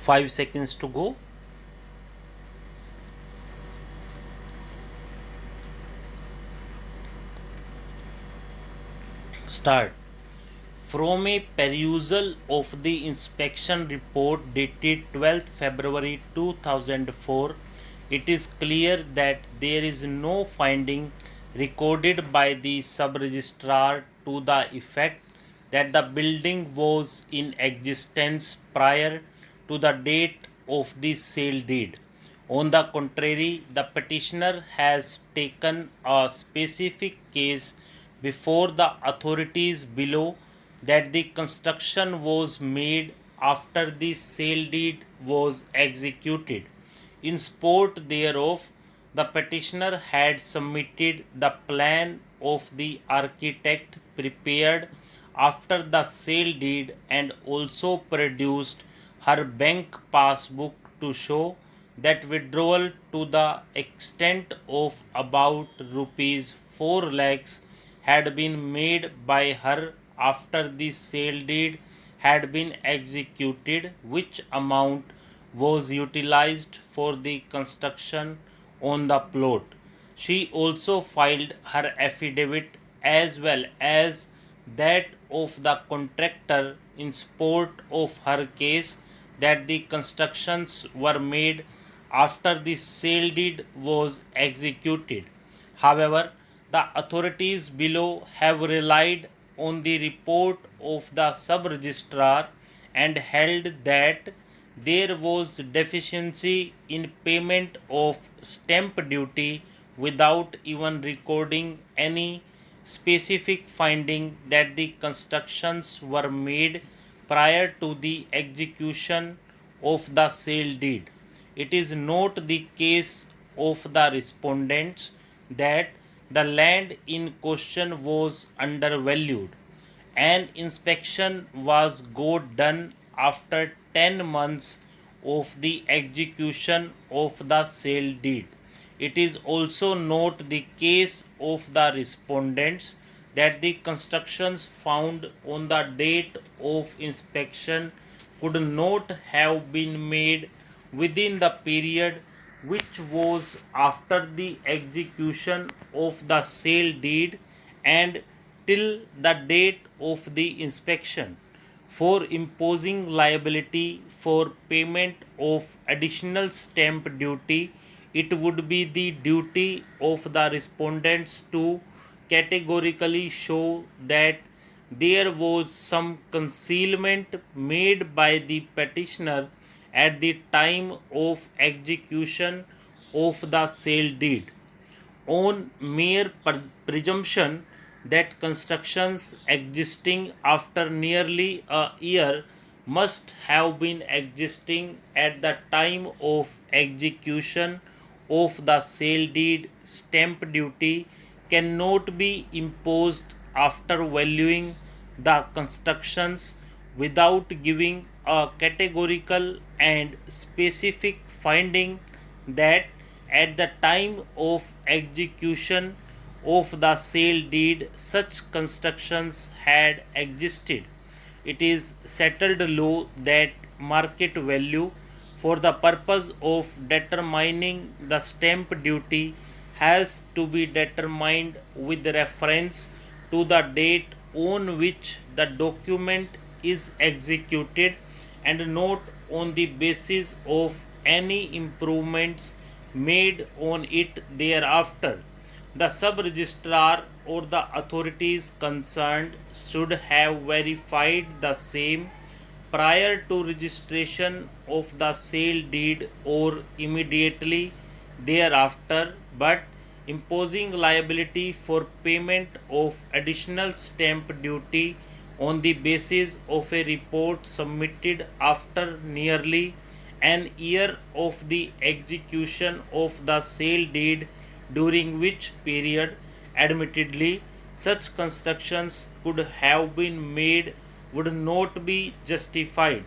5 seconds to go. Start. From a perusal of the inspection report dated 12th February 2004, it is clear that there is no finding recorded by the sub-registrar to the effect that the building was in existence prior to the date of the sale deed. On the contrary, the petitioner has taken a specific case before the authorities below that the construction was made after the sale deed was executed. In support thereof, the petitioner had submitted the plan of the architect prepared after the sale deed and also produced her bank passbook to show that withdrawal to the extent of about rupees 4 lakhs had been made by her after the sale deed had been executed, which amount was utilized for the construction on the plot. She also filed her affidavit as well as that of the contractor in support of her case that the constructions were made after the sale deed was executed. However, the authorities below have relied on the report of the sub-registrar and held that there was deficiency in payment of stamp duty without even recording any specific finding that the constructions were made prior to the execution of the sale deed. It is not the case of the respondents that the land in question was undervalued. An inspection was got done after 10 months of the execution of the sale deed. It is also not the case of the respondents that the constructions found on the date of inspection could not have been made within the period which was after the execution of the sale deed and till the date of the inspection. For imposing liability for payment of additional stamp duty, it would be the duty of the respondents to categorically show that there was some concealment made by the petitioner at the time of execution of the sale deed. On mere presumption that constructions existing after nearly a year must have been existing at the time of execution of the sale deed, stamp duty cannot be imposed after valuing the constructions without giving a categorical and specific finding that at the time of execution of the sale deed such constructions had existed. It is settled law that market value for the purpose of determining the stamp duty has to be determined with reference to the date on which the document is executed and not on the basis of any improvements made on it thereafter. The sub registrar or the authorities concerned should have verified the same prior to registration of the sale deed or immediately thereafter, but imposing liability for payment of additional stamp duty on the basis of a report submitted after nearly an year of the execution of the sale deed, during which period admittedly such constructions could have been made, would not be justified.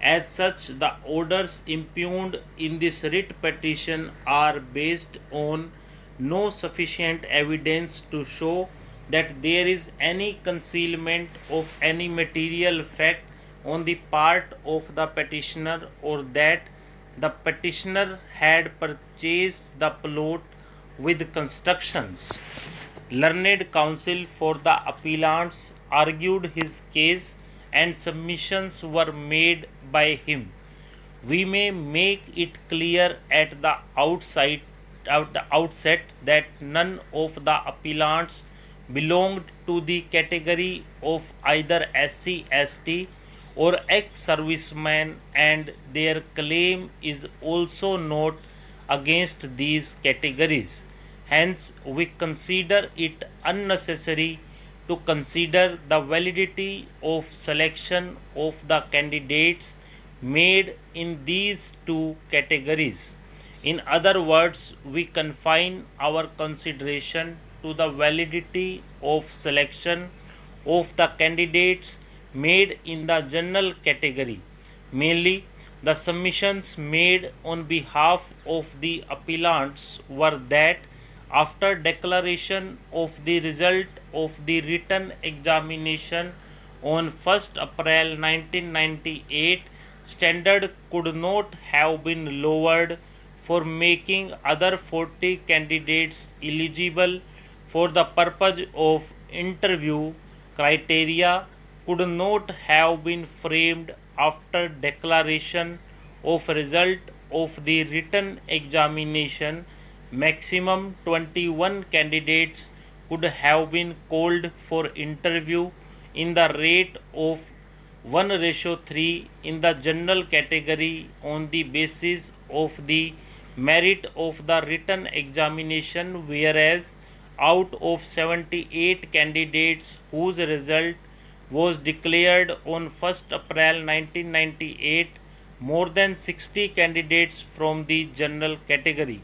As such, the orders impugned in this writ petition are based on no sufficient evidence to show that there is any concealment of any material fact on the part of the petitioner or that the petitioner had purchased the plot with constructions. Learned counsel for the appellants argued his case and submissions were made by him. We may make it clear at the outset that none of the appellants belonged to the category of either SC, ST or ex-serviceman, and their claim is also not against these categories. Hence, we consider it unnecessary to consider the validity of selection of the candidates made in these two categories. In other words, we confine our consideration to the validity of selection of the candidates made in the general category. Mainly, the submissions made on behalf of the appellants were that after declaration of the result of the written examination on 1st April 1998, standard could not have been lowered for making other 40 candidates eligible for the purpose of interview. Criteria could not have been framed after declaration of result of the written examination. Maximum 21 candidates could have been called for interview in the rate of 1:3 in the general category on the basis of the merit of the written examination, whereas out of 78 candidates whose result was declared on 1st April 1998, more than 60 candidates from the general category.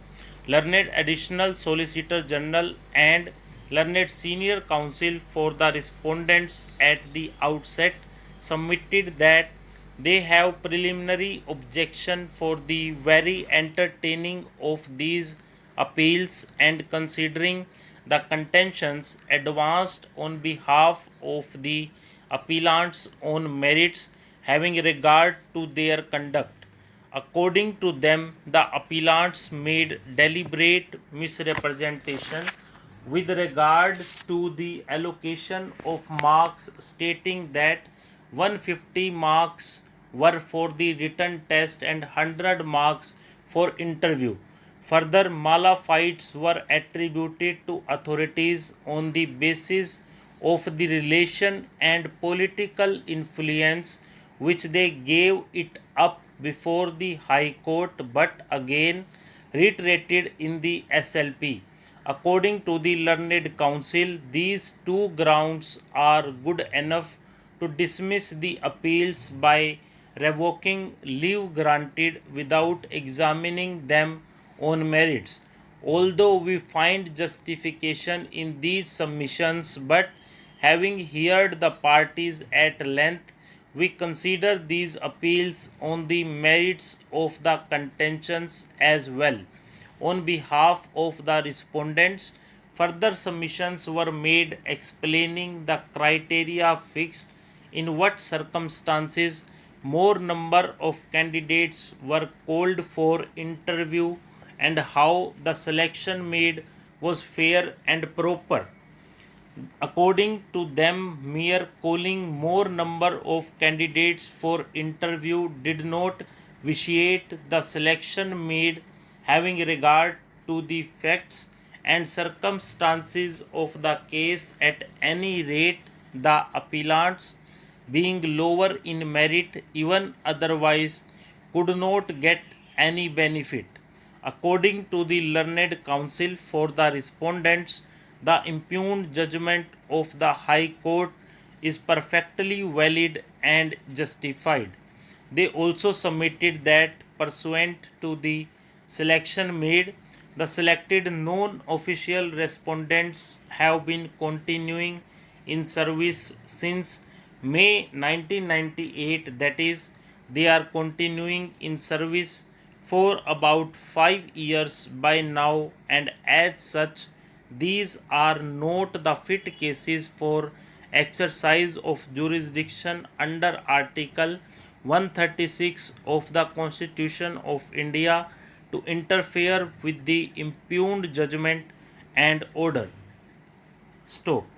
Learned Additional Solicitor General and Learned Senior Counsel for the respondents at the outset submitted that they have preliminary objection for the very entertaining of these appeals and considering the contentions advanced on behalf of the appellants on merits having regard to their conduct. According to them, the appellants made deliberate misrepresentation with regard to the allocation of marks, stating that 150 marks were for the written test and 100 marks for interview. Further, malafides were attributed to authorities on the basis of the relation and political influence which they gave it up before the High Court but again reiterated in the SLP. According to the Learned Counsel, these two grounds are good enough to dismiss the appeals by revoking leave granted without examining them on merits. Although we find justification in these submissions, but having heard the parties at length, we consider these appeals on the merits of the contentions as well. On behalf of the respondents, further submissions were made explaining the criteria fixed, in what circumstances more number of candidates were called for interview, and how the selection made was fair and proper. According to them, mere calling more number of candidates for interview did not vitiate the selection made, having regard to the facts and circumstances of the case. At any rate, the appellants, being lower in merit even otherwise, could not get any benefit. According to the Learned Counsel for the respondents, the impugned judgment of the High Court is perfectly valid and justified. They also submitted that pursuant to the selection made, the selected non-official respondents have been continuing in service since May 1998, that is, they are continuing in service for about 5 years by now, and as such, these are not the fit cases for exercise of jurisdiction under Article 136 of the Constitution of India to interfere with the impugned judgment and order. Stop.